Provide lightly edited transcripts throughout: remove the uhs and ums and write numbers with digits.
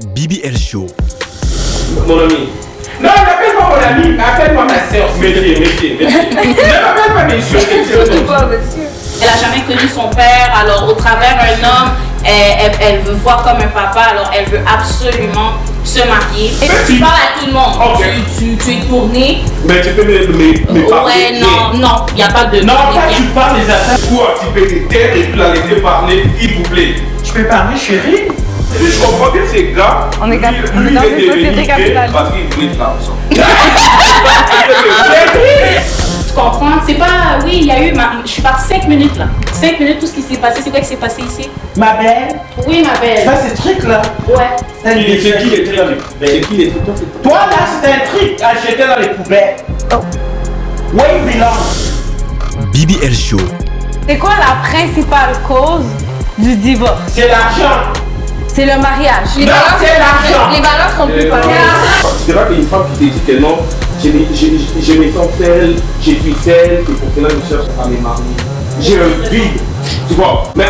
BBL Show. Mon ami. Non, n'appelle pas mon ami, appelle-moi ma soeur. Méfiez. Ne m'appelle pas monsieur. Elle n'a jamais connu son père, alors au travers un homme, elle veut voir comme un papa, alors elle veut absolument se marier. Et tu parles à tout le monde. Okay. Tu es tourné. Mais tu peux me parler. Ouais, non, il n'y a pas de. Non, quand tu parles des affaires, toi, tu peux te taire et puis la laisser parler, s'il vous plaît. Je peux parler, chérie? Et je comprends bien ces gars. On est dans une société capitaliste. Parce qu'il voulait de l'argent. Tu comprends? C'est pas. Oui, il y a eu. Je suis partie 5 minutes là. 5 minutes, tout ce qui s'est passé. C'est quoi qui s'est passé ici? Ma belle? Oui, ma belle. Tu vois ces trucs-là? Ouais. C'est qui les trucs? Toi là, c'est un truc à jeter dans les poubelles. Oh. Where you belong? BBL Show. C'est quoi la principale cause du divorce? C'est l'argent. C'est le mariage. Non, c'est l'argent. Les valeurs sont plus pareilles. C'est vrai qu'une femme qui te dit que non, je me sens seule, je suis seule, c'est pour cela que je cherche à me marier. J'ai un vide, tu vois. Mais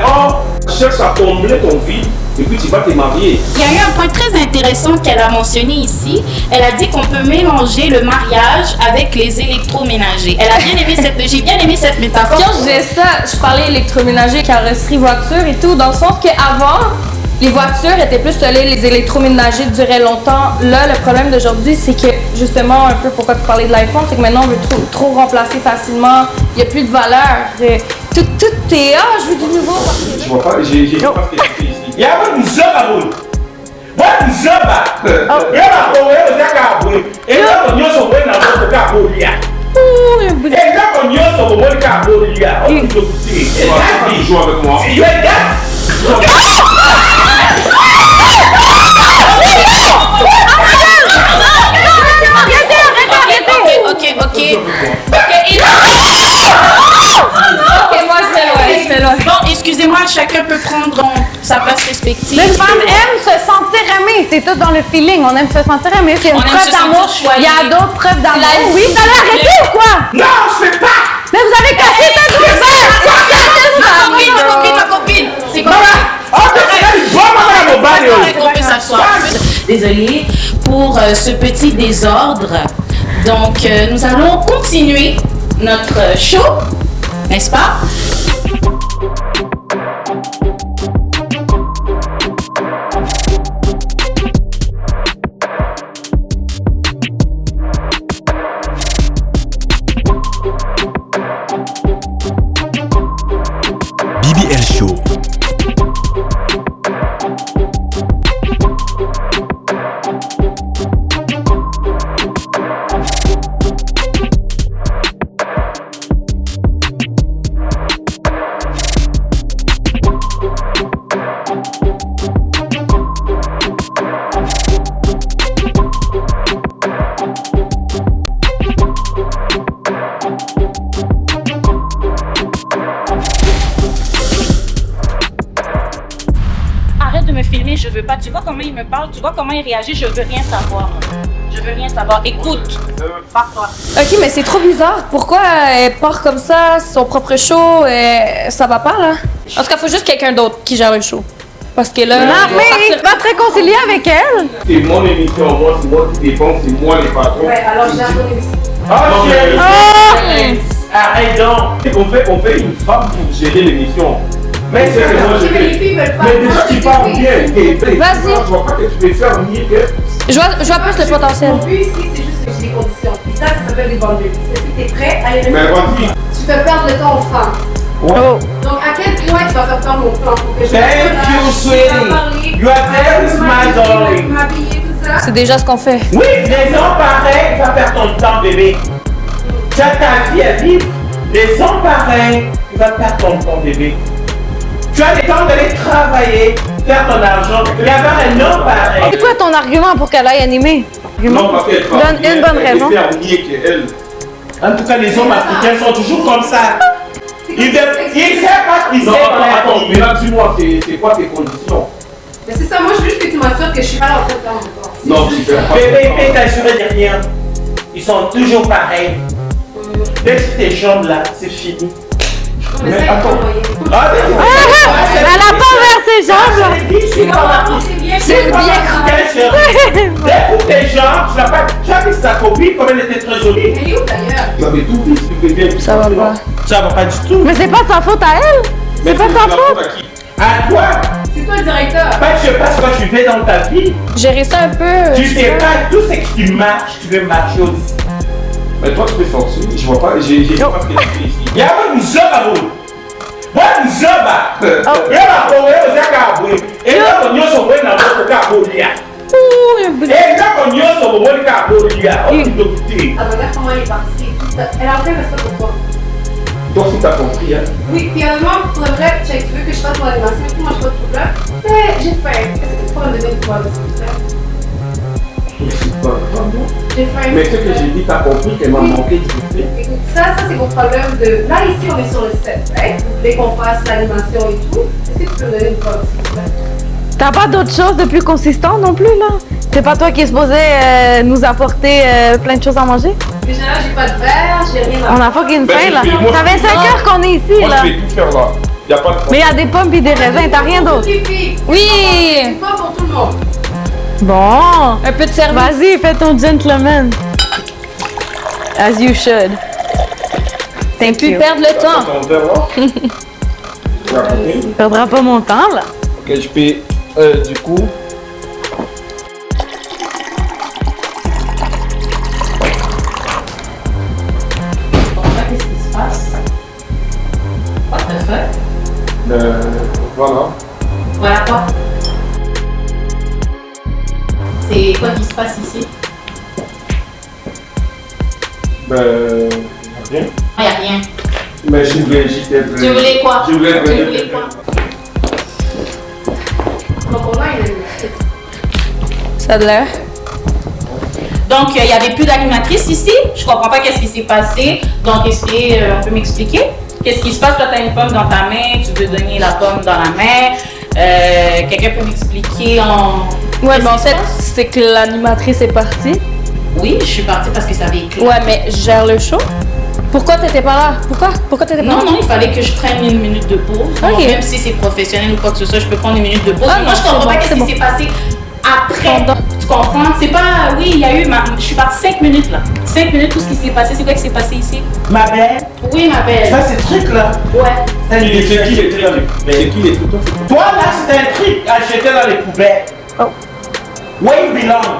cherche à combler ton vide et puis tu vas te marier. Il y a eu un point très intéressant qu'elle a mentionné ici. Elle a dit qu'on peut mélanger le mariage avec les électroménagers. Elle a bien aimé j'ai bien aimé cette métaphore. Quand je disais ça, je parlais électroménager, carrosserie, voiture et tout, dans le sens qu'avant, les voitures étaient plus solides, les électroménagers duraient longtemps. Là, le problème d'aujourd'hui, c'est que, justement, un peu pourquoi tu parlais de l'iPhone, c'est que maintenant, on veut trop remplacer facilement. Il n'y a plus de valeur. Tout est, je veux du nouveau. Je vois pas, j'ai pas ce que tu fais ici. Il y a un musée à vous. Moi, musée à vous. Il y a un problème à vous. Et là, on y a son bon amour pour à vous. Et là, on y a son bon amour à vous. On peut écouter. Tu joues avec moi. Tu es gars. Ok. Ok, moi, je fais loin. Bon, excusez-moi, chacun peut prendre sa place respective. Une femme aime se sentir aimée, c'est tout dans le feeling. On aime se sentir aimée, c'est une preuve d'amour. Il y a d'autres preuves d'amour. Oui, t'allais arrêter ou quoi? Non, je fais pas. Mais vous avez cassé ta Ma copine, c'est quoi? On peut s'asseoir. Désolée pour ce petit désordre. Donc, nous allons continuer notre show, n'est-ce pas? BBL Show. Arrête de me filmer, je veux pas. Tu vois comment il me parle, tu vois comment il réagit, je veux rien savoir. Je veux rien savoir. Écoute, pars-toi. Ok, mais c'est trop bizarre. Pourquoi elle part comme ça, son propre show, ça va pas là? En tout cas, faut juste quelqu'un d'autre qui gère le show. Parce que là... Mais va te réconcilier avec elle. C'est mon émission, moi, c'est moi qui dépense, c'est moi les patrons. Ouais, alors j'ai un émission. Oh, chérie. Arrête donc. On fait une femme pour gérer l'émission. Mais c'est que moi, je les filles veulent pas. Mais déjà, tu parles bien. Vas-y. Je vois pas que tu peux faire mieux que... Je vois plus le potentiel. Mon but ici, c'est juste que j'ai des conditions. Et ça s'appelle des boundaries. Est-ce que tu es prêt à les Mais respecter? vas-y. Tu fais perdre le temps aux femmes. Donc, à quel point tu vas faire perdre mon plan pour que je Thank you, sweetie. You are very smart, darling. m'habiller, tout ça? C'est déjà ce qu'on fait. Oui, les hommes pareils, va faire ton temps, bébé. Tu as ta vie à vivre. Les hommes pareils, tu vas perdre ton temps, bébé. Tu as le temps d'aller travailler, faire ton argent, et avoir un homme pareil. C'est quoi ton argument pour qu'elle aille animer? Non, parce qu'elle parle Donne bien, une bonne elle raison. peut faire mieux qu'elle. En tout cas, les hommes africains sont toujours comme ça. Ils savent pas qu'ils Non, aiment attends, mais là, dis-moi, c'est quoi tes conditions? Mais c'est ça, moi je veux juste que tu m'assures que je suis pas là en train de perdre mon temps. Non, tu fais pas. Bébé, il peut t'assurer de rien. Ils sont toujours pareils. Dès que tes jambes là, c'est fini. Mais Mais ça, il faut attends. envoyer. Ah, Elle a pas ouvert ses jambes. je l'ai dit, je suis Non, pas là. non, c'est bien, c'est bien. Écoute tes gens, tu n'as vu sa copine, comme elle était très jolie. Elle est où d'ailleurs? Vous avez tout vu, si vous bien. Ça va pas. Ça va pas du tout. Mais c'est pas de sa faute à elle. C'est pas de sa faute. À qui? À toi, C'est toi le directeur. je sais pas ce que tu fais dans ta vie. Gérer ça un peu. Tu sais pas, tout ce que tu marches, tu veux marcher aussi. Mais toi, tu peux forcer. Je vois pas, j'ai pas fait ici. Y'a un musoba, bro. Wa musoba. Y'a la forêt aux acaboués. Et là, on y a son bon amour pour Cabolia. Et là, on y a son bon Cabolia. On dit docteur. Ah, regarde comment elle est partie. Elle a fait ça pour toi. Toi aussi, t'as compris, hein? Oui, puis honnêtement, pour le vrai, tu veux que je fasse mon animation et tout, moi je pas de problème. Mais j'ai faim. Est-ce que tu pourrais me donner une fois de s'il te plaît? C'est pas grave. J'ai faim. Mais ce que j'ai dit, t'as compris qu'elle m'a manqué du respect. Écoute, ça c'est mon problème de. Là, ici, on est sur le set, right? Vous voulez qu'on fasse l'animation et tout. Est-ce que tu peux me donner une fois, s'il te plaît? T'as pas d'autre chose de plus consistant non plus, là? C'est pas toi qui es supposé nous apporter plein de choses à manger? Déjà là, j'ai pas de verre, j'ai rien à On a fucking Ben, faim, là. je vais- moi, Ça fait 5 heures qu'on est ici, Moi, là. je vais tout faire là. Y a pas de Mais problème. y a des pommes et des raisins, t'as rien d'autre. Oui. C'est pas pour tout le monde. Bon. Un peu de service. Vas-y, fais ton gentleman. As you should. Thank Puis you. perdre le temps. Ton verre là. Tu vas compter? Tu perdras pas mon temps, là. Ok, je peux. Du coup. Qu'est-ce qui se passe? What the fuck? Voilà. Voilà quoi? C'est quoi qui se passe ici? Rien. Il n'y a rien. Mais je voulais juste être. Tu voulais quoi? Je voulais Tu être. voulais quoi? Donc on a une. Ça a de l'air. Donc, il n'y avait plus d'animatrice ici. Je comprends pas qu'est-ce qui s'est passé. Donc, est-ce qu'on peut m'expliquer? Qu'est-ce qui se passe? Toi, tu as une pomme dans ta main, tu veux donner la pomme dans la main. Quelqu'un peut m'expliquer en. Ouais, Qu'est-ce mais en qui se fait, passe? c'est que l'animatrice est partie. Oui, je suis partie parce que ça avait éclaté. Ouais, mais je gère le show. Pourquoi t'étais pas là? Pourquoi t'étais pas là? Non, non, il fallait que je prenne une minute de pause. Donc, Ok. même si c'est professionnel ou quoi que ce soit, je peux prendre une minute de pause. Ah Mais moi, non, je comprends c'est pas bon, qu'est-ce c'est qui bon. s'est passé après. Tu comprends? C'est pas. Oui, il y a eu. Je suis partie 5 minutes là. 5 minutes, tout ce qui s'est passé. C'est quoi qui s'est passé ici? Ma belle, Oui, ma tu belle. vois ces trucs-là? Ouais. C'est C'est qui les trucs? C'est qui les trucs? Toi, là, c'est un truc à jeter dans les poubelles. Oh. Where you belong?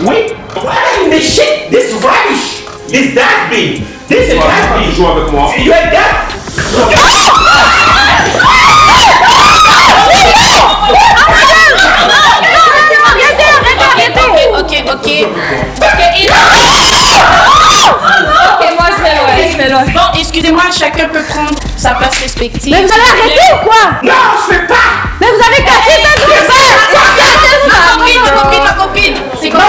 Oui. Why in the shit? This rubbish. This dustbin. This is Tu dustbin. joues avec moi. You are that? Ok. Ok, moi je vais loin. Bon, excusez-moi, chacun peut prendre sa place respective. Mais vous allez arrêter ou quoi? Non, je fais pas. Mais vous avez cassé ta Ma copine, c'est quoi?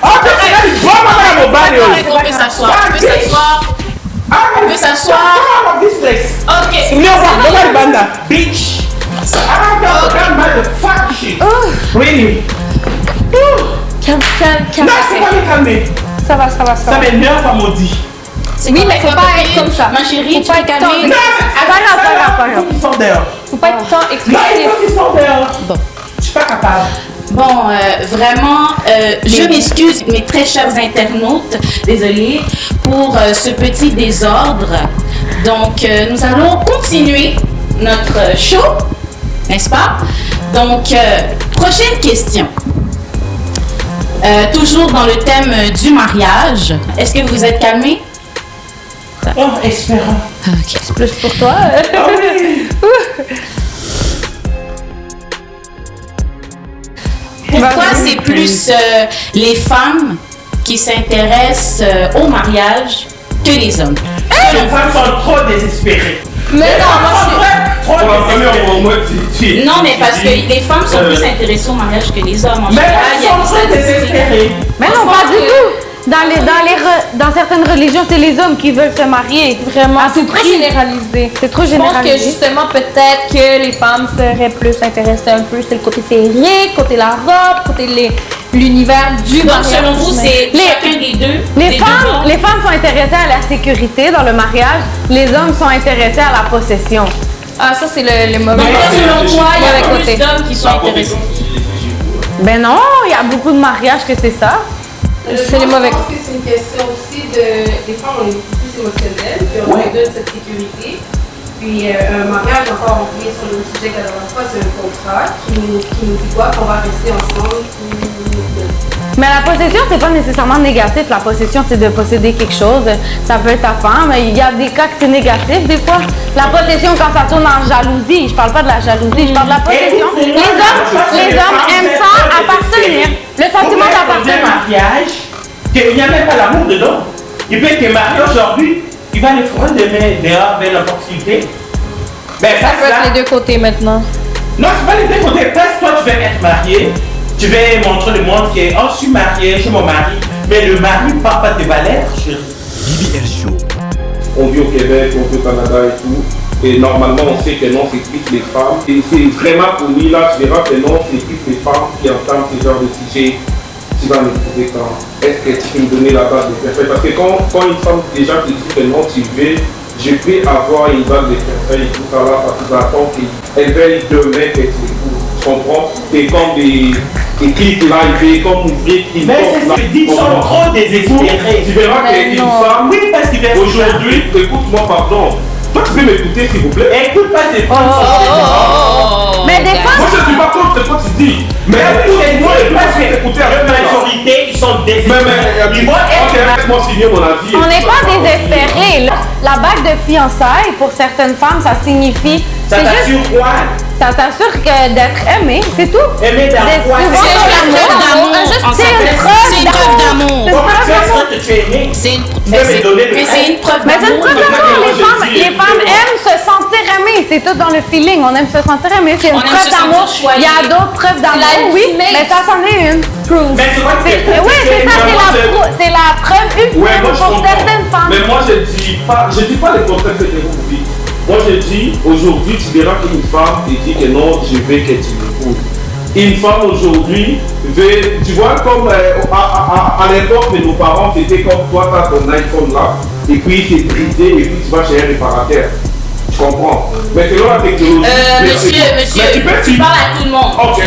Oh, tu sais, tu vois, maman, mon bagne. On peut s'asseoir, on peut s'asseoir. On peut s'asseoir. Out of this place. Ok. You know what? Nobody ban that bitch. I don't got that motherfucking shit. Really? Calme. Non, c'est pas me calmer. Ça va. Ça m'énerve à maudit. Oui, mais faut pas être comme ça. Ma chérie, Faut pas être Non, calme. mais pas grave. il faut qu'ils sortent dehors. Faut pas être tant Non, il expressif. faut qu'ils sortent dehors. Je suis pas capable. Bon, vraiment, je m'excuse, mes très chers internautes, désolée, pour ce petit désordre. Donc, nous allons continuer notre show, n'est-ce pas? Donc, prochaine question. Toujours dans le thème du mariage. Est-ce que vous êtes calmés? Oh, espérant. Ok. C'est plus pour toi. Ah oui. Pourquoi c'est plus les femmes qui s'intéressent au mariage que les hommes? Les femmes sont trop désespérées. Mais Les non, femmes moi sont Pour la trop première désespérées. fois, moi, tu. Non, mais parce que les femmes sont plus intéressées au mariage que les hommes. En Mais général, il y elles a sont des trop statistiques. désespérées. Mais non, pas du tout. Dans certaines religions, c'est les hommes qui veulent se marier. Vraiment. À tout c'est trop prix. généralisé. C'est trop Je pense que généralisé. justement, peut-être que les femmes seraient plus intéressées un peu, c'est le côté féerique, côté la robe, côté l'univers du Donc, mariage. selon vous, c'est Les- chacun des deux? Les des deux femmes, genres? les femmes sont intéressées à la sécurité dans le mariage. Les hommes sont intéressés à la possession. Ah, ça, c'est le mauvais. Donc, toi, selon toi, il y Mauvais a côté. plus d'hommes qui sont intéressés. Ben non, il y a beaucoup de mariages que c'est ça. C'est les mauvais. Je pense que c'est une question aussi de. Des femmes, on est beaucoup plus émotionnelles, puis on nous donne cette sécurité. Puis un mariage, encore, on revient sur le sujet que la dernière fois, c'est un contrat qui nous dit quoi, qu'on va rester ensemble. Mais la possession, c'est pas nécessairement négatif. La possession, c'est de posséder quelque chose. Ça peut être ta femme. Il y a des cas que c'est négatif, des fois. La possession, quand ça tourne en jalousie, je parle pas de la jalousie, je parle de la possession. Les hommes aiment ça appartenir. Le sentiment d'appartenance. Mariage, qu'il n'y a même pas l'amour dedans. Il peut être marié aujourd'hui, il va les fraudes demain, dehors, vers l'opportunité. Ben, Ça peut être les deux côtés maintenant. Non, c'est pas les deux côtés. Parce que toi, tu veux être marié, tu veux montrer le monde que, oh, je suis marié, je suis mon mari. Mais le mari ne parle pas de valeurs, chérie. BBL Show. On vit au Québec, on vit au Canada et tout. Et normalement, on sait que non, c'est plus les femmes. Et c'est vraiment connu là, tu verras que non, c'est plus les femmes qui entament ce genre de sujet. Tu vas me trouver quand. Est-ce que tu peux me donner la base de perfect? Parce que quand une femme déjà te dit que non, tu veux, je peux avoir une base de perfect et tout ça là, parce que j'attends qu'elle veuille demain que tu l'épouses. Tu comprends? C'est comme des clics live, comme ouvrier qui Mais ils sont trop désespérés. Tu verras qu'une femme, Oui, parce qu'ils veulent aujourd'hui, écoute-moi, pardon. Toi, tu peux m'écouter, s'il vous plaît? Écoute pas tes femmes. Mais des fois, Moi, je ne suis pas contre ce que tu dis. Mais moi, je dois t'écouter avec La majorité, ils sont désespérés. Ils vont ok, être laisse-moi signer mon avis. on n'est pas désespérés. La bague de fiançailles, pour certaines femmes, ça signifie... Ça c'est t'assure juste- quoi? Ça t'assure d'être aimé, c'est tout. Aimer dans quoi? C'est une preuve d'amour. C'est une preuve C'est une preuve d'amour. Comment tu as que tu es aimé? C'est une Tu peux me donner le mais c'est une preuve Mais c'est une d'amour. preuve d'amour. moi, je dis, Les femmes aiment se sentir aimées. C'est tout dans le feeling. On aime se sentir aimé. C'est une On aime preuve se sentir d'amour. choyé. Il y a d'autres preuves d'amour, oui, ultimate. mais ça c'en est une. Proof. Mais c'est vrai que Oui, c'est ça, c'est la preuve ultime Ouais, moi, je pour comprends. certaines femmes. Mais moi, je dis pas les contextes que vous dites. Moi, je dis, aujourd'hui, tu verras qu'une femme te dit que non, je veux que tu m'épouses. Une femme aujourd'hui veut, tu vois, comme à l'époque de nos parents, c'était comme toi, tu as ton iPhone là, et puis c'est brisé, et puis tu vas chez un réparateur. Tu comprends? Mais selon la technologie. mais tu peux Tu parles à tout le monde. Ok.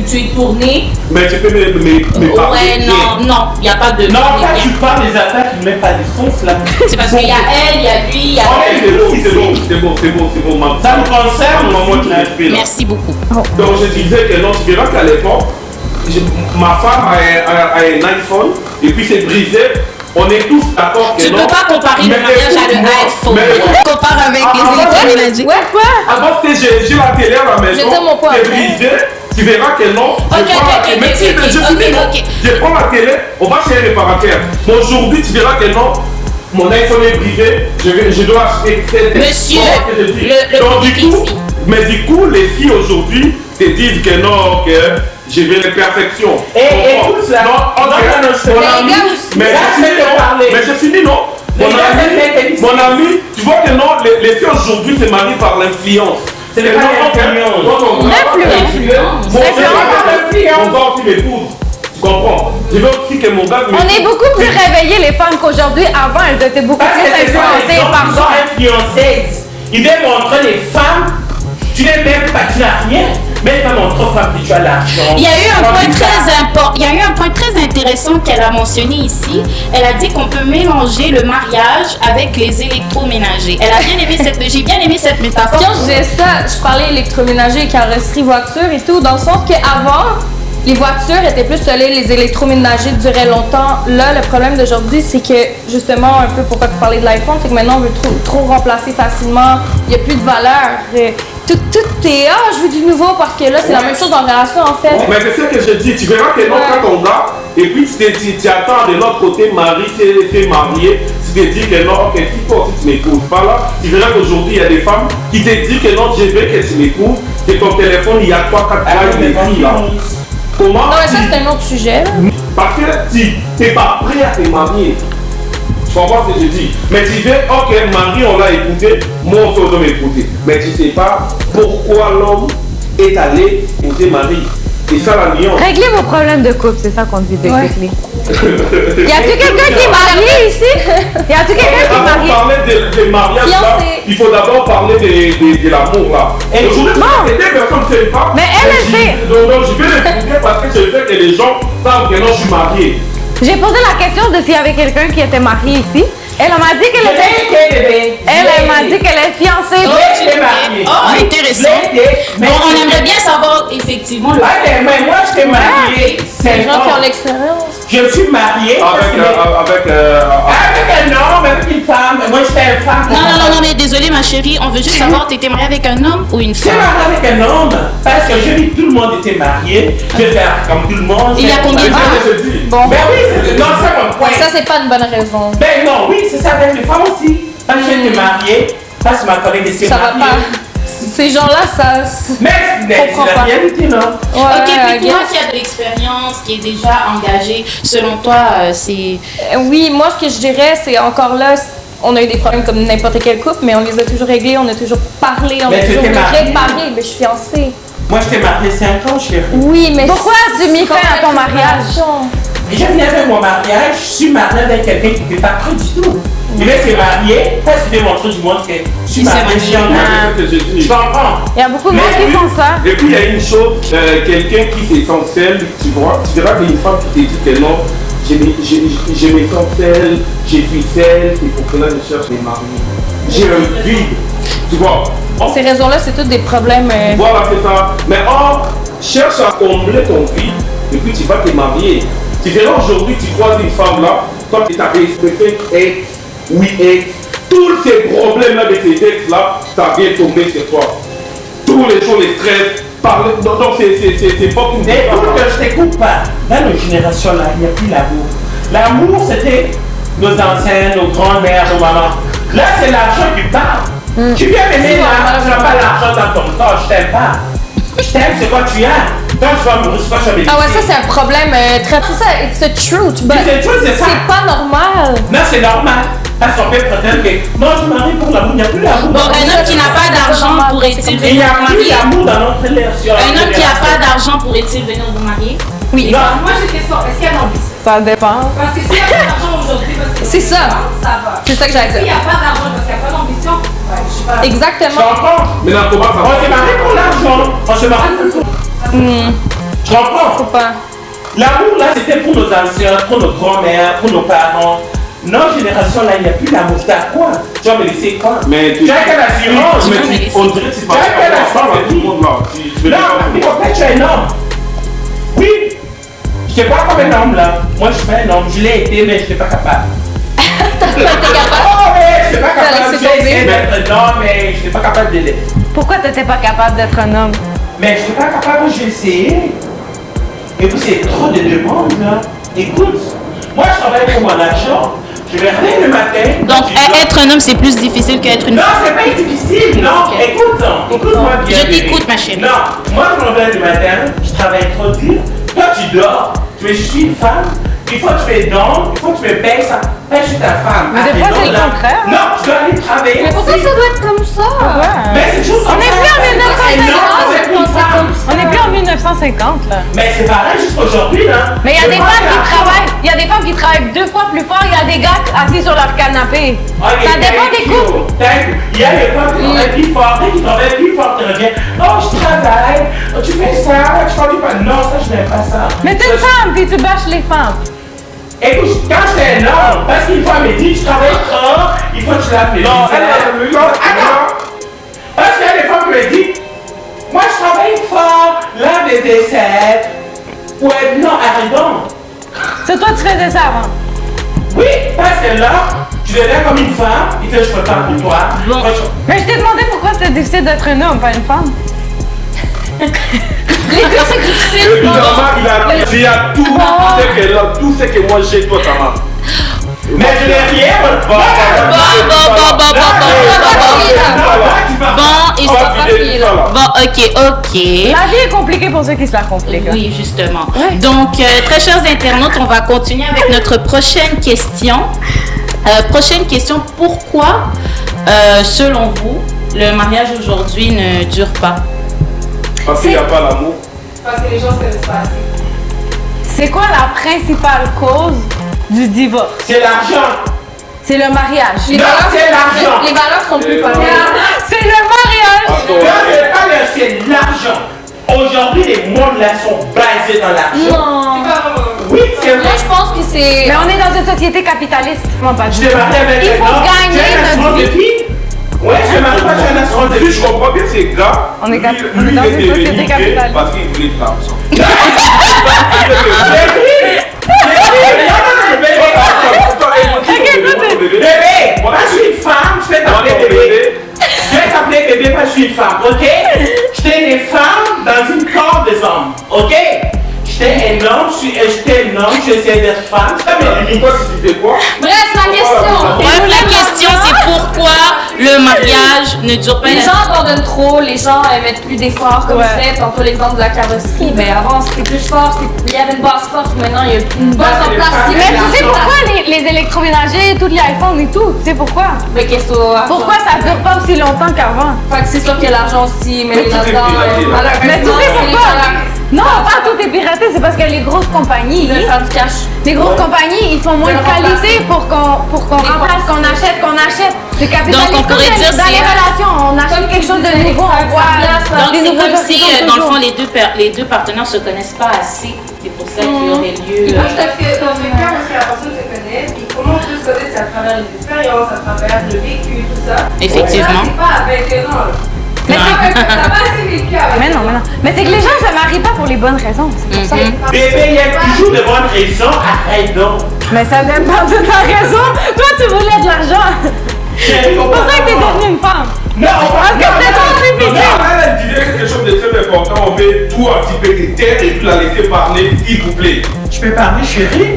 Tu es tourné. Mais tu peux me parler. Ouais, non, il n'y a pas de. Non, quand tu parles des affaires qui ne mettent pas de sens là. C'est parce qu'il y a elle, il y a lui, il y a Ok, elle. c'est bon, maman. Ça me concerne. Moi, tu respires. Merci beaucoup. Donc je disais que non, tu verras qu'à l'époque, ma femme a un iPhone et puis c'est brisé. On est tous d'accord que Tu ne non. peux pas comparer le Mais mariage à écoute-moi, l'iPhone. mais- Compare avec les Ah, électroménagers. Ouais, quoi? Avant, j'ai la télé à la maison, Je vais dire mon point c'est après. brisé. Tu verras que non. Ok, je prends la ok, télé. Mais ok, si, ok, mais je ok, finis, non. ok. Je prends la télé, on va chez un réparateur. Mais aujourd'hui, tu verras que non. Mon iPhone est brisé, je dois acheter cette. Monsieur, Comment que je dis? le Donc, public du coup, ici. mais du coup, les filles aujourd'hui te disent que non, que je veux la perfection. Écoute ça. Non, ok. Non, je te Mon Mais les ami, gars aussi. mais Là, je je vais finis, te non. parler. Mais je finis, non. Les gars, Mon ami, tu vois que non, les filles aujourd'hui se marient par l'influence. C'est pas l'influence. L'influence. Mon gars aussi m'épouse. Tu comprends? Je veux aussi que mon gars On est beaucoup plus réveillés, les femmes, qu'aujourd'hui. Avant, elles étaient beaucoup Parce plus que c'est ça, influencées par ils sont influencés. Ils veulent montrer les femmes, tu n'es même pas, tu n'as rien, mais ils veulent montrer aux femmes que tu as l'argent. Il y a eu un point très important, il y a eu un point très intéressant qu'elle a mentionné ici. Elle a dit qu'on peut mélanger le mariage avec les électroménagers. Elle a bien aimé j'ai bien aimé cette métaphore. Quand je disais ça, je parlais électroménager, carrosserie, voiture et tout, dans le sens qu'avant, les voitures étaient plus solides, les électroménagers duraient longtemps. Là, le problème d'aujourd'hui, c'est que, justement, un peu pourquoi tu parlais de l'iPhone, c'est que maintenant, on veut trop remplacer facilement. Il n'y a plus de valeur. Tout est, je veux du nouveau, parce que là, c'est la même chose en relation, en fait. Mais c'est ce que je dis, tu verras que non, quand on gars, et puis tu attends de l'autre côté, Marie, t'es marié, tu te dis que non, ok, si toi aussi tu m'épouses pas là, tu verras qu'aujourd'hui il y a des femmes qui te disent que non, je veux que tu m'épouses, et ton téléphone il y a 3-4 mois, il écrit là. Comment? Non, mais ça, c'est un autre sujet, là. Parce que tu n'es pas prêt à te marier. Tu comprends ce que je dis? Mais tu dis, ok, Marie, on l'a écouté, moi, on doit m'écouter. Mais tu ne sais pas pourquoi l'homme est allé épouser Marie. C'est ça la nuance. Réglez vos problèmes de couple, c'est ça qu'on dit, basically. Y a-t-il quelqu'un qui est marié ici? Y a-t-il quelqu'un qui est Avant de marié? parler de mariage, là, Fiancé. il faut d'abord parler de l'amour là. Et aujourd'hui, non. des personnes ne savent pas. Mais elle, elle fait. Donc, je je vais le prouver parce que je veux que les gens savent que non, je suis marié. J'ai posé la question de s'il y avait quelqu'un qui était marié ici. Elle m'a dit qu'elle était... Elle m'a dit qu'elle est fiancée. Oh, intéressant. Bon, on aimerait bien savoir effectivement le... Mais moi, je t'ai marié 5 Les gens qui ans. ont l'expérience. Je suis marié avec un homme, avec une femme. Moi, j'étais une femme. Non, mais désolé ma chérie, on veut juste savoir, t'étais mariée avec un homme ou une Je suis femme? marié avec un homme parce que je dis que tout le monde était marié. Je vais faire comme tout le monde. Il y a combien de Bon. Ben oui, non, c'est mon point. Ça, c'est pas une bonne raison. Ben non, oui, c'est ça avec les femmes aussi. Parce que j'étais mariée, parce que ma collègue était Ça va mariée. pas. Ces gens-là, ça. Mais c'est comprends la pas. réalité, non? Ok, puis toi qui as de l'expérience, qui est déjà engagé, selon toi, c'est... Oui, moi, ce que je dirais, c'est encore là, on a eu des problèmes comme n'importe quel couple, mais on les a toujours réglés, on a toujours parlé, on Mais a tu toujours étais mariée. réparé. Mais je suis fiancée. Moi, je t'ai mariée 5 ans, chérie. Oui, mais. Pourquoi as-tu mis fin à ton mariage? Et je viens de mon mariage, je suis mariée avec quelqu'un qui n'était pas prêt du tout. Il s'est marié, parce qu'il veut montrer du monde que je suis mariée, je suis engagée. Je comprends. Il y a beaucoup de monde qui font ça. Et puis il y a une chose, quelqu'un qui se sent seul, tu vois, tu verras qu'il y a une femme qui te dit que non, je me sens seule, je suis seule, c'est pour cela que je cherche des maris. J'ai un vide, tu vois. Ces raisons-là, c'est tous des problèmes. Voilà, c'est ça. Mais or, cherche à combler ton vide, et puis tu vas te marier. Tu verras aujourd'hui, tu croises une femme là, toi tu t'avais respecté ex, oui ex, tous ces problèmes-là de ces ex-là, ça vient tomber sur toi. Tous les jours, les stress, parler, donc c'est pas une Mais écoute, je t'écoute pas. Dans nos générations-là, il n'y a plus l'amour. L'amour, c'était nos anciennes, nos grands-mères, nos mamans. Là, c'est l'argent qui parle. Tu viens m'aimer là, tu n'as pas l'argent dans ton corps, je t'aime pas. Je t'aime, c'est quoi tu as. Quand tu vas me recevoir, je vais me Ah ouais, ça, c'est un problème. Traiter ça, it's the truth. But C'est the truth, c'est ça. c'est pas normal. Non, c'est normal. Parce qu'on peut prétendre que non, je me marie pour l'amour, il n'y a plus l'amour. Bon, un homme qui n'a pas d'argent pourrait-il Il n'y venir a vous plus marier? l'amour dans notre relation. Un homme qui n'a pas d'argent pourrait-il venir vous marier? Oui. Non. Moi, j'ai une question. Est-ce qu'il y a l'ambition? Ça dépend. Parce que s'il n'y a pas d'argent aujourd'hui, parce que C'est ça. Ça va. C'est ça que j'allais S'il n'y dire. a pas d'argent parce qu'il n'y a pas d'ambition, ouais, je sais pas. Je Exactement. comprends. Maintenant, comment ça On va? s'est marié pour l'argent. On s'est marié pour tout. Je comprends. Faut pas. L'amour, là, c'était pour nos anciens, pour nos grands-mères, pour nos parents. Notre génération, là, il n'y a plus d'amour. T'as quoi? Tu vas me laisser quoi? Mais tu... Tu as quelle assurance? Mais on dirait que tu parles pas à tout le monde là. Non, mais en fait, tu es un homme. Oui. Je n'étais pas comme un homme, là. Moi, je suis pas un homme. Je l'ai été, mais je n'étais pas capable. T'es capable. Oh, mais je n'étais pas T'as capable. laissé J'ai tomber. essayé d'être un homme, mais je n'étais pas capable de l'être. Pourquoi t'étais pas capable d'être un homme? Mais je n'étais pas capable, j'ai essayé. Et puis c'est trop de demandes là. Écoute, moi je travaille pour mon argent. Je vais rien le matin. Donc, être un homme, c'est plus difficile qu'être une Non, femme. c'est pas difficile, non. Ok. Écoute-moi bien. Je bébé. t'écoute, ma chérie. Non, moi je me réveille le matin, je travaille trop dur. Toi tu dors, tu es, je suis une femme. Il faut que tu me donnes, il faut que tu me payes ça. Je suis ta femme. Mais des fois, c'est le là. contraire. Non, tu dois aller travailler. Mais pourquoi ça doit être comme ça? Mais c'est juste On n'est plus en 1950. On n'est plus en 1950, là. Mais c'est pareil jusqu'aujourd'hui là. Mais il y a Je des vois femmes que qui la- travaillent. Il y a des femmes qui travaillent 2 fois plus fort. Il y a des gars assis sur leur canapé. Ok, Ça dépend thank des you, couples. thank you. Il y a des femmes qui travaillent plus fort, dès qu'ils travaillent plus fort, tu reviens. Oh, je travaille, oh, tu fais ça, tu parles pas. Non, ça, je n'aime pas ça. Mais t'es une femme, puis tu bâches les femmes. Écoute, quand j'étais un homme, parce qu'une fois, elle me dit, tu travailles trop, il faut que tu laves les Non, visères. Attends. Parce qu'il y a des femmes qui me disent, moi, je travaille fort, lave les vaisselles. Ouais, non, arrête donc. C'est toi, tu faisais ça avant. Oui, parce que là, tu deviens comme une femme, il fait, je peux pas pour toi. Bon. Mais je t'ai demandé pourquoi c'était difficile d'être un homme, pas une femme. Les deux, c'est difficile. Évidemment, il a tout ce que moi j'ai, toi, ça marche. Mais je n'ai rien. Bon, et bon, ok. La vie est compliquée pour ceux qui se la compliquent. Oui, justement. Donc, très chers internautes, on va continuer avec notre prochaine question. Prochaine question, pourquoi, selon vous, le mariage aujourd'hui ne dure pas? Parce qu'il n'y a pas l'amour. Parce que les gens se laissent pas assez. C'est quoi la principale cause du divorce? C'est l'argent. C'est le mariage. Les Non, valeurs, c'est l'argent. les valeurs sont plus populaires. C'est le mariage. Là, c'est pas le, c'est l'argent. On Aujourd'hui, les mondes là sont basés dans l'argent. Non. Oui, c'est vrai. Moi, je pense que c'est. Mais on est dans une société capitaliste. Moi, pas du Je tout. t'ai marié avec Il un faut homme. gagner Tu es un notre assurance de vie. vie? Ouais, je te marie pas, tu es un assurance de Si vie. je comprends bien ces gars, On est lui, on est lui, dans il une était société venu capitaliste. parce qu'il voulait de l'argent. Bébé, moi je suis une femme, je vais t'appeler bébé. Je vais t'appeler bébé parce que je suis une femme, ok? J'étais une femme dans une corps des hommes, ok? J'étais un homme, j'essaie d'être femme. Mais toi, si tu fais quoi? Bref, la question. Bref, la question c'est pourquoi le mariage ne dure pas. Les gens abandonnent trop, les gens mettent plus d'efforts, comme je disais tantôt l'exemple de la carrosserie. Ben avant c'était plus fort, il y avait une base forte, maintenant il y a une base en plastique. Mais tu sais pourquoi les électroménagers, tous les iPhones et tout? Tu sais pourquoi? Mais qu'est-ce que Pourquoi ça dure pas aussi longtemps qu'avant? Fait que c'est sûr que l'argent aussi, mais tout est là-dedans. piraté, là. Mais tu sais pourquoi? Non, pas tout est piraté, c'est parce que les grosses compagnies, De faire du cash. les grosses compagnies, ils font moins de qualité pour qu'on remplace, qu'on achète. C'est capitaliste. Donc, on pourrait Comme dire dans les c'est- relations, on achète quelque chose de nouveau, on voit Donc des c'est nouveaux comme si horizons dans le toujours. fond les deux partenaires se connaissent pas assez. C'est pour ça qu'il y aurait lieu. Parce que dans ce cas, parce que la personne se connaît, puis comment on peut se connaître, c'est à travers les expériences, à travers le vécu, tout ça. Effectivement. Ça, c'est pas avec ans, là. Mais T'as pas assez vécu avec Mais non. Mais c'est que les gens se marient pas pour les bonnes raisons. C'est pour ça. Bébé, il y a toujours de bonnes raisons, arrête donc. Mais ça dépend de ta raison. Toi, tu voulais de l'argent. C'est pour ça que t'es devenue une femme. Non, Parce que c'est trop difficile. Elle disait quelque chose de très important. On met tout un petit peu de terre et puis la laisser parler, s'il vous plaît. Je peux parler, chérie?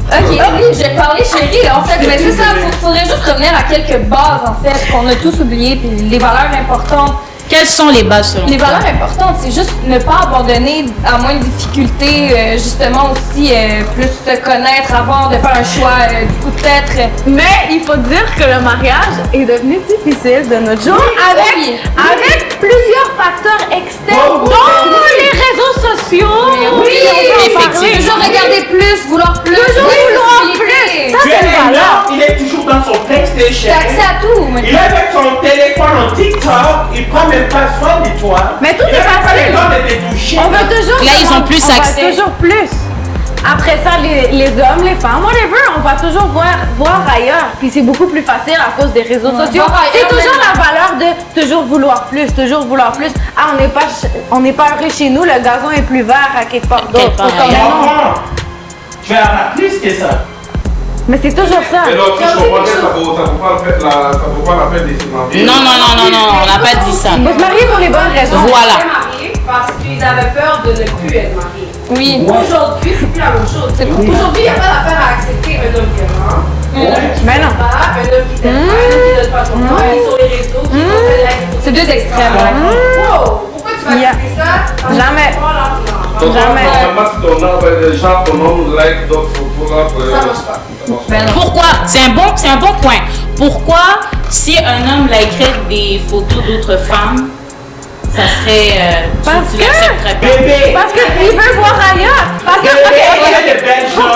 Ok, oui, j'ai parlé chérie, en fait, mais c'est ça, faudrait juste revenir à quelques bases, en fait, qu'on a tous oubliées, puis les valeurs importantes. Quelles sont les bases selon Les toi? valeurs importantes, c'est juste ne pas abandonner à moins de difficultés, justement aussi plus se connaître avant de faire un choix du coup de tête. Mais il faut dire que le mariage est devenu difficile de nos jours oui. avec plusieurs facteurs externes, dont les réseaux sociaux. Oui, effectivement. Toujours regarder plus, vouloir plus. Toujours vouloir possibilités. plus. Ça, c'est une valeur. Il est toujours dans son PlayStation. T'as accès à tout, mais Il est avec son téléphone en TikTok, il prend même pas soin de toi. Mais tout il est a même pas facile. le temps de te toucher. On veut toujours. Là, ils ont plus on va accès. toujours plus. Après ça, les hommes, les femmes, whatever, on va toujours voir ailleurs. Puis c'est beaucoup plus facile à cause des réseaux sociaux. voir ailleurs, C'est toujours même. la valeur de toujours vouloir plus, toujours vouloir plus. Ah, on n'est pas heureux chez nous, le gazon est plus vert à quelque part d'autre. Quelque part Autant ailleurs. que non. Maman, tu vas avoir plus que ça. Mais c'est toujours ça. Et donc, si je comprends bien, ça vaut pas la peine de se marier. Non, on n'a pas dit ça. Faut se marier pour les bonnes raisons. Voilà. Ils étaient mariés parce qu'ils avaient peur de ne plus être mariés. oui. Aujourd'hui, c'est plus la même chose. Aujourd'hui, il n'y a pas d'affaire à accepter un homme violent, un homme qui Mais non. s'aime pas, un homme qui t'aime pas, un homme qui donne pas son temps, qui est sur les réseaux, qui sont C'est deux extrêmes. Wow! Pourquoi tu vas accepter ça? Parce que Jamais. tu prends l'argent. Donc, Jamais. normalement, si ton homme, les gens, ton homme like d'autres photos là, Ça marche pas. Pourquoi? C'est un bon point. Pourquoi si un homme likerait des photos d'autres femmes, ça serait Parce tu que- l'accepterais pas? Bébé, Parce qu'il veut voir ailleurs. Parce que, bébé, il y ok, a de belles choses.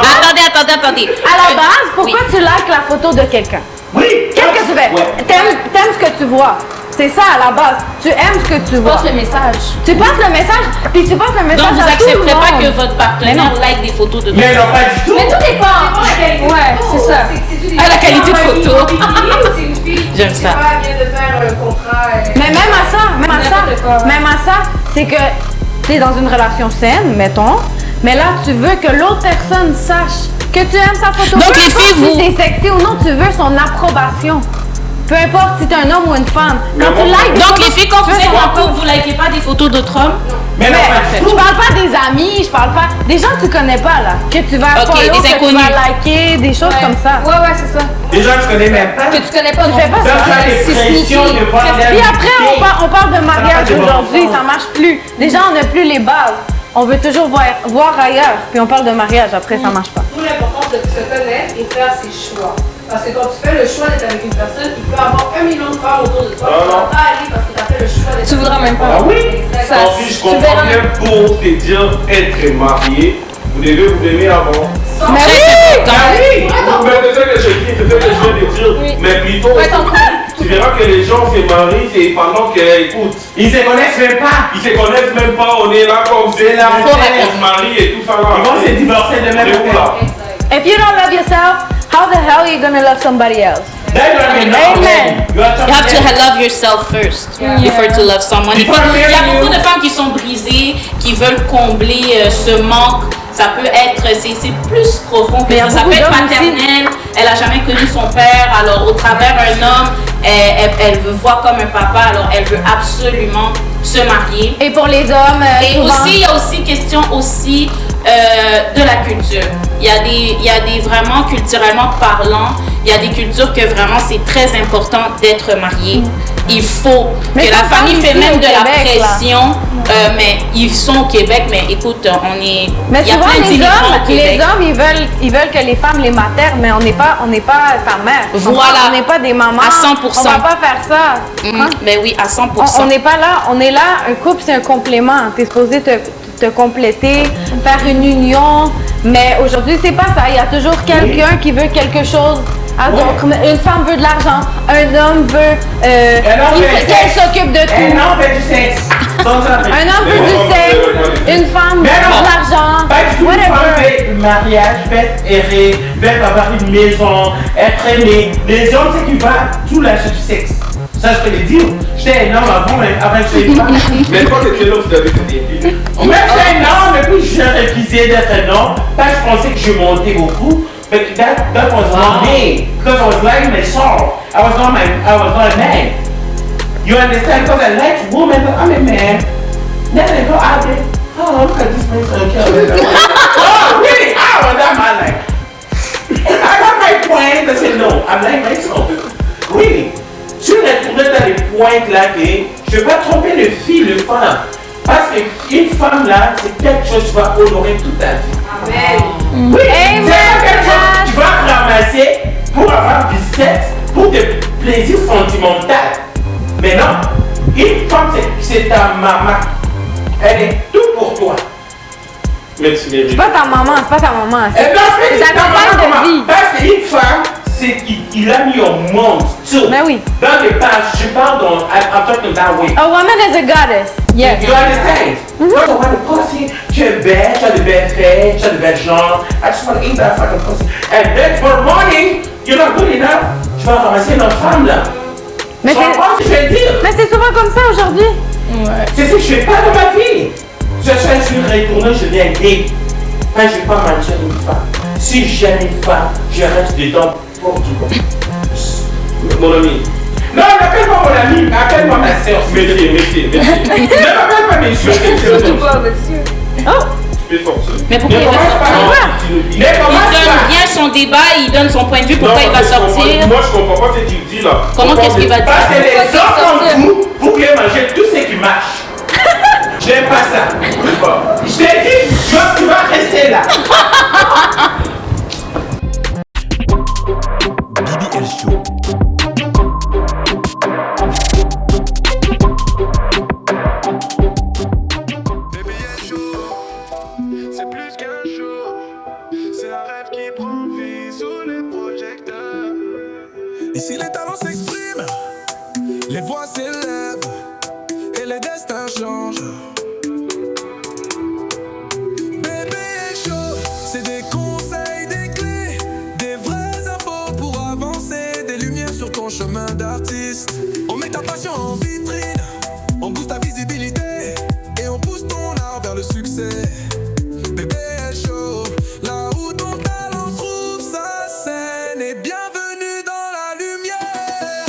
Attendez. à la base, pourquoi Oui. tu likes la photo de quelqu'un? Oui. Qu'est-ce que tu fais? Ouais. T'aimes ce que tu vois. C'est ça à la base. Tu aimes ce que tu Je vois. pense le message. Tu passes le message, puis tu passes le message Donc vous à tout le accepterez pas monde. que votre partenaire like des photos de Mais non, pas du tout. Mais tout dépend. Ouais, c'est ça. Ah, la qualité de photo. C'est une fille J'aime qui ça. vient de faire un contrat. Mais même à ça, c'est que t'es dans une relation saine, mettons, mais là, tu veux que l'autre personne sache que tu aimes sa photo. Donc, Peu les importe filles, vous- si c'est sexy ou non, tu veux son approbation. Peu importe si t'es un homme ou une femme. Quand tu likes des Donc photos, les filles, quand tu vous veux êtes son en couple, approbation. vous likez pas des photos d'autres hommes? Mais non, pas du Je tout. parle pas des amis, je parle pas des gens que tu connais pas là, que tu vas Ok, follow, des que tu inconnus. vas liker, des choses comme ça. Ouais, c'est ça. Des gens que je connais même pas. Que tu connais pas, Tu fais pas Ça, ça. ça, les C'est pressions sneaky. de voir la Puis après, vérité. on parle de mariage pas de bon aujourd'hui, sens. ça marche plus. Les gens n'ont plus les bases. On veut toujours voir ailleurs, puis on parle de mariage, après ça marche pas. D'où l'importance de se connaître et faire ses choix. Parce que quand tu fais le choix d'être avec une personne, il peut avoir 1 million de femmes autour de toi. Tu ne vas pas aller parce que tu as fait le choix d'être Tu voudras même pas. Ah oui? Exactement. Donc, si je tu comprends verras. bien, pour te dire être marié, vous devez vous aimer avant. Mais Très oui! important. Ah oui! Mais c'est ça que je dis, c'est ça que je viens de dire. Oui. Mais plutôt, Ouais, t'en couple. Tu verras que les gens se marient et pendant que, écoute, Ils se connaissent même pas. ils se connaissent même pas, on est là comme C'est la on se marie et tout ça là. Ils vont se divorcer de même Et voilà. If you don't love yourself, how the hell are you gonna love somebody else? Amen. You have to love yourself first before to love someone. Il y a beaucoup de femmes qui sont brisées, qui veulent combler ce manque. Ça peut être, c'est plus profond que ça. Ça peut être maternel. Elle a jamais connu son père. Alors, au travers un homme, elle veut voir comme un papa. Alors, elle veut absolument se marier. Et pour les hommes, Et souvent- aussi, il y a aussi question aussi de la culture. Il y a des vraiment culturellement parlant, il y a des cultures que vraiment c'est très important d'être marié. Il faut Mais que ça la famille parle fait ici même au de la Québec, là. pression, mais ils sont au Québec, mais écoute, on est, Mais il y a souvent plein les d'immigrants au hommes, Québec. ils veulent que les femmes les maternent, mais on n'est pas ta mère. Voilà. On n'est pas des mamans. À 100%. On va pas faire ça. Ben oui, à 100%. On n'est pas là. On est là. Un couple, c'est un complément. T'es supposé te compléter, faire une union. Mais aujourd'hui, c'est pas ça. Il y a toujours quelqu'un qui veut quelque chose. Une femme veut de l'argent. Un homme veut. Il faut qu'elle s'occupe de tout. Un homme veut du sexe. Un homme veut du sexe. Une femme veut de l'argent. Pas du tout. Une femme Whatever. veut le mariage, veut être errée, veut avoir une maison, être aimée. Les hommes, c'est qu'ils vont tout lâcher du sexe. Ça, je peux le dire. J'étais un homme avant que je sois une femme. Mais quand tu étais là, tu avais fait des filles. Moi, j'étais un homme, et puis j'ai refusé d'être un homme. Parce que je pensais que je montais beaucoup. But that was not me. Because I was liking myself. I was not a man. You understand? Because I like women, but I'm a man. Then I go out there. Oh, look at this man. Okay. Oh, really? I was that man like. I got my point. I said no. I'm like myself. Really? Je suis retourné dans les pointes là que je ne vais pas tromper le fille, le femme. Parce qu'une femme là, c'est quelque chose que tu vas honorer toute ta vie. Amen. Oui, Amen. c'est pas quelque chose que tu vas ramasser pour avoir du sexe, pour des plaisirs sentimentaux. Mais non, une femme, c'est ta maman. Elle est tout pour toi. Merci, Mary. C'est pas ta maman. C'est pas ta maman. Et non, C'est ta compagne de vie. Parce qu'une femme, c'est qu'il a mis au monde tout. Mais oui. Dans les pages, je parle dans, I'm talking that way. A woman is a goddess. Yes. You understand? Quand on voit le pussy, tu es belle, tu as de belles fesses, tu as de belles jambes. I just want to eat that fucking pussy. And then for morning, you're not good enough. Tu vas ramasser une autre femme là. Mais Tu comprends ce que je vais dire? c'est souvent comme ça aujourd'hui. C'est ce que je fais pas dans ma vie. Je suis retourné, je viens gay. Quand je vais pas mentir une femme. Si j'aime une femme, je reste dedans pour du bon. Mon ami. Non, n'appelle-moi mon ami, appelle-moi ma soeur. Merci. Ne m'appelle pas mes soeurs. Oh. Tu es forcé. Mais pourquoi Ne il va commence pas. sortir? Ne Il commence donne pas. bien son débat, il donne son point de vue, pourquoi il va parce que je comprends- sortir. Moi, je comprends pas ce que tu dis là. Comment qu'est-ce qu'il va dire? Parce que les Pourquoi gens sortir? comme vous voulez manger tout ce qui marche. J'aime pas ça. Je t'ai dit, tu vas rester là. BBL Show. BBL Show, c'est plus qu'un show. C'est un rêve qui prend vie sous les projecteurs. Ici les talents s'expriment, les voix s'élèvent et les destins changent. BBL Show, c'est des conseils, des clés, des vraies infos pour avancer, des lumières sur ton chemin d'artiste. On met ta passion en vitrine, on booste ta visibilité et on pousse ton art vers le succès. BBL Show, là où ton talent trouve sa scène, et bienvenue dans la lumière.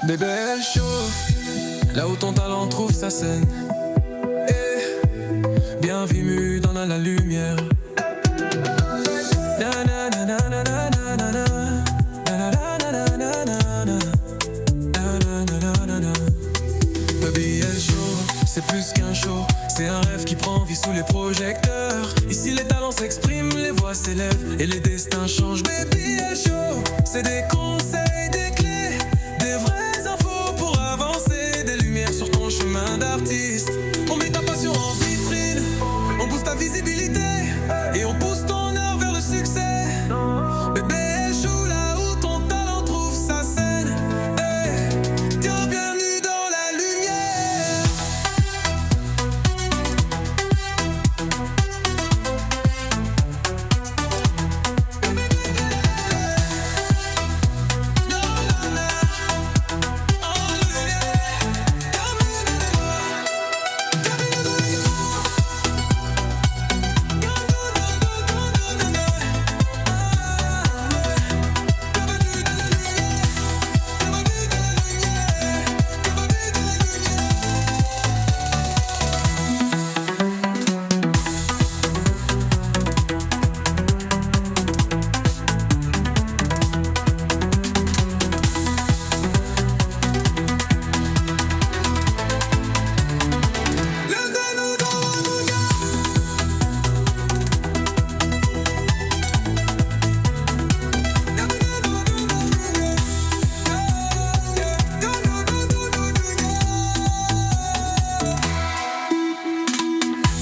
BBL Show, là où ton talent trouve sa scène, et bienvenue dans la lumière. Na, na, na, na, na, na, na, na. qu'un show. C'est un rêve qui prend vie sous les projecteurs. Ici les talents s'expriment, les voix s'élèvent et les destins changent. BBL Show, c'est des conseils, des clés, des vraies infos pour avancer, des lumières sur ton chemin d'artiste. On met ta passion en vitrine, on booste ta visibilité et on pousse ton art vers le succès. BBL Show, là où ton talent trouve sa scène. Hey, tiens, bienvenue dans la lumière.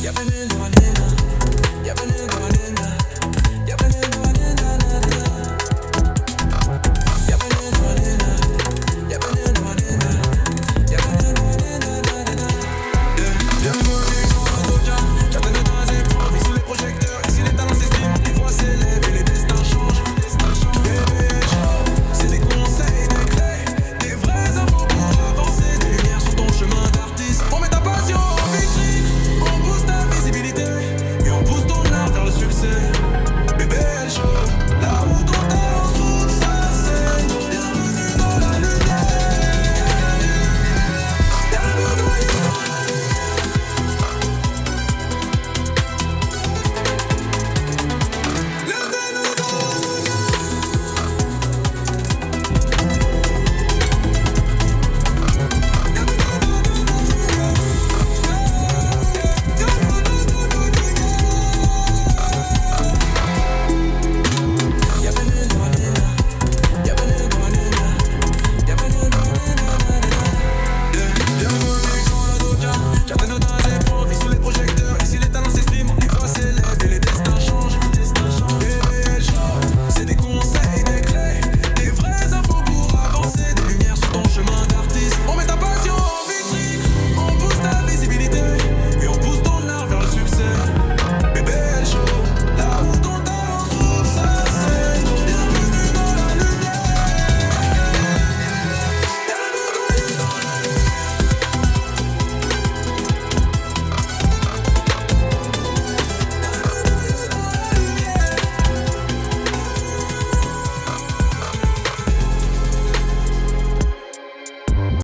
Bienvenue